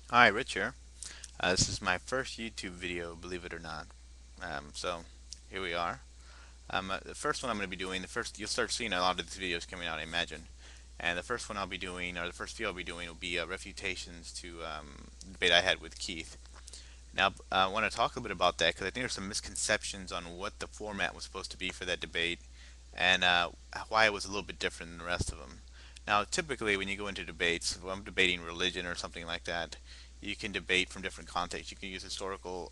Hi, Rich here. This is my first YouTube video, believe it or not. So here we are. The first one I'm going to be doing, the first you'll start seeing a lot of these videos coming out, I imagine. And the first one I'll be doing, or the first video I'll be doing, will be refutations to the debate I had with Keith. Now, I want to talk a bit about that because I think there's some misconceptions on what the format was supposed to be for that debate, and why it was a little bit different than the rest of them. Now, typically, when you go into debates, when I'm debating religion or something like that, you can debate from different contexts. You can use historical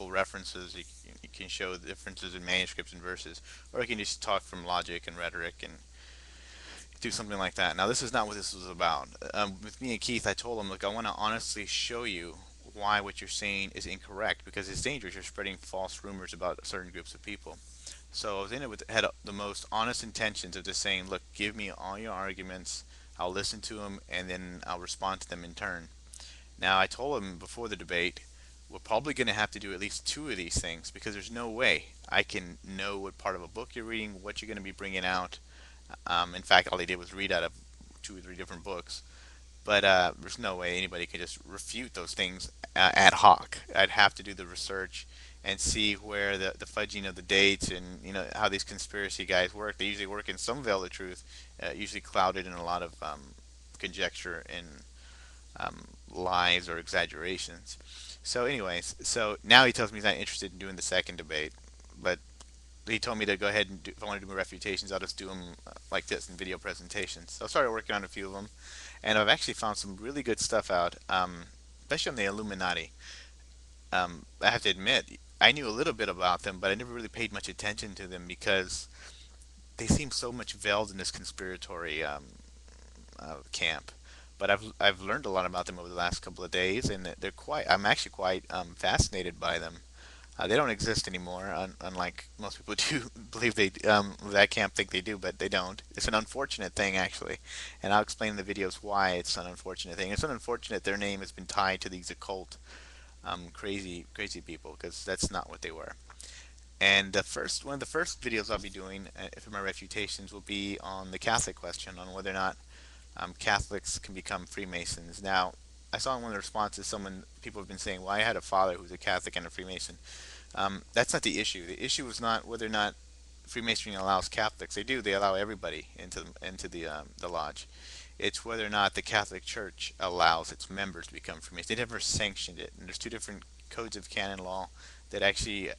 references. You can show the differences in manuscripts and verses, or you can just talk from logic and rhetoric and do something like that. Now, this is not what this was about. With me and Keith, I told him, look, I want to honestly show you why what you're saying is incorrect because it's dangerous. You're spreading false rumors about certain groups of people. So I was in it with had the most honest intentions of just saying, look, give me all your arguments. I'll listen to them and then I'll respond to them in turn. Now I told him before the debate, we're probably going to have to do at least two of these things because there's no way I can know what part of a book you're reading, what you're going to be bringing out. In fact, all they did was read out of two or three different books. But there's no way anybody can just refute those things ad hoc. I'd have to do the research and see where the fudging of the dates and how these conspiracy guys work. They usually work in some veil of truth, usually clouded in a lot of conjecture and lies or exaggerations. So, anyways, so now he tells me he's not interested in doing the second debate, but he told me to go ahead and do, if I want to do my refutations, I'll just do them like this in video presentations. So I started working on a few of them, and I've actually found some really good stuff out, especially on the Illuminati. I have to admit, I knew a little bit about them, but I never really paid much attention to them because they seem so much veiled in this conspiratory camp. But I've learned a lot about them over the last couple of days, and they're quite. I'm actually quite fascinated by them. They don't exist anymore, unlike most people do believe they that camp think they do, but they don't. It's an unfortunate thing, actually, and I'll explain in the videos why it's an unfortunate thing. It's an unfortunate their name has been tied to these occult, crazy people, because that's not what they were. And one of the first videos I'll be doing for my refutations will be on the Catholic question, on whether or not Catholics can become Freemasons. Now, I saw in one of the responses, people have been saying, "Well, I had a father who's a Catholic and a Freemason." That's not the issue. The issue is not whether or not Freemasonry allows Catholics. They do. They allow everybody into the lodge. It's whether or not the Catholic Church allows its members to become Freemasons. They never sanctioned it. And there's two different codes of canon law that actually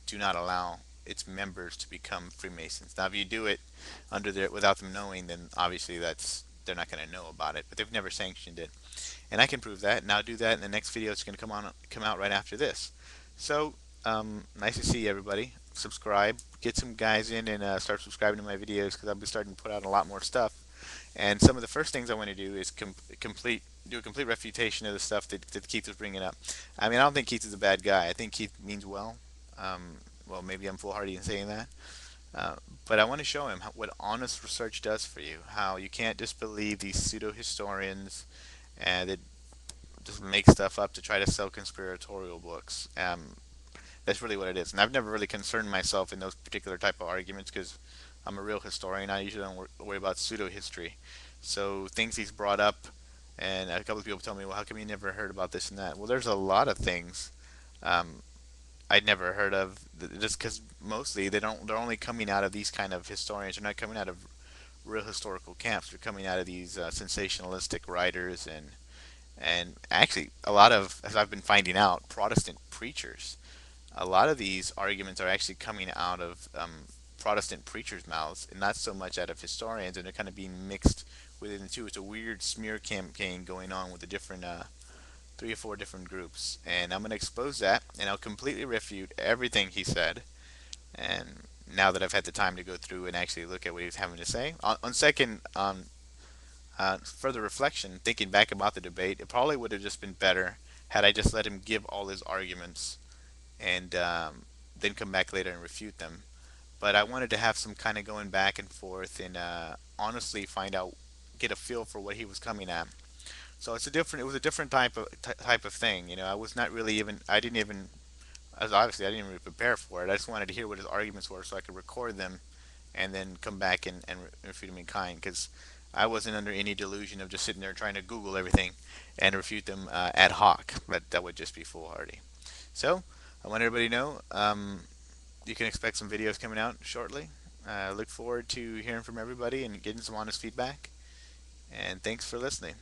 do not allow its members to become Freemasons. Now, if you do it without them knowing, then obviously they're not going to know about it. But they've never sanctioned it, and I can prove that. And I'll do that in the next video. It's going to come out right after this. So nice to see everybody. Subscribe, get some guys in and start subscribing to my videos because I'll be starting to put out a lot more stuff. And some of the first things I want to do is do a complete refutation of the stuff that Keith was bringing up. I mean, I don't think Keith is a bad guy. I think Keith means well. Well, maybe I'm foolhardy in saying that. But I want to show him what honest research does for you. How you can't just believe these pseudo historians that just make stuff up to try to sell conspiratorial books. That's really what it is. And I've never really concerned myself in those particular type of arguments because I'm a real historian. I usually don't worry about pseudo history. So things he's brought up, and a couple of people tell me, well, how come you never heard about this and that? Well, there's a lot of things um, I'd never heard of, just because mostly they're only coming out of these kind of historians. They're not coming out of real historical camps. They're coming out of these sensationalistic writers and actually a lot of, as I've been finding out, Protestant preachers. A lot of these arguments are actually coming out of Protestant preachers' mouths, and not so much out of historians, and they're kind of being mixed within the two. It's a weird smear campaign going on with the different three or four different groups, and I'm going to expose that, and I'll completely refute everything he said. And now that I've had the time to go through and actually look at what he was having to say, on second further reflection, thinking back about the debate, it probably would have just been better had I just let him give all his arguments and then come back later and refute them. But I wanted to have some kind of going back and forth and honestly find out, get a feel for what he was coming at. So it was a different type of thing. I was not really even, I didn't even, as obviously I didn't really prepare for it. I just wanted to hear what his arguments were so I could record them and then come back and refute them in kind. Because I wasn't under any delusion of just sitting there trying to Google everything and refute them ad hoc. That would just be foolhardy. So I want everybody to know you can expect some videos coming out shortly. Look forward to hearing from everybody and getting some honest feedback. And thanks for listening.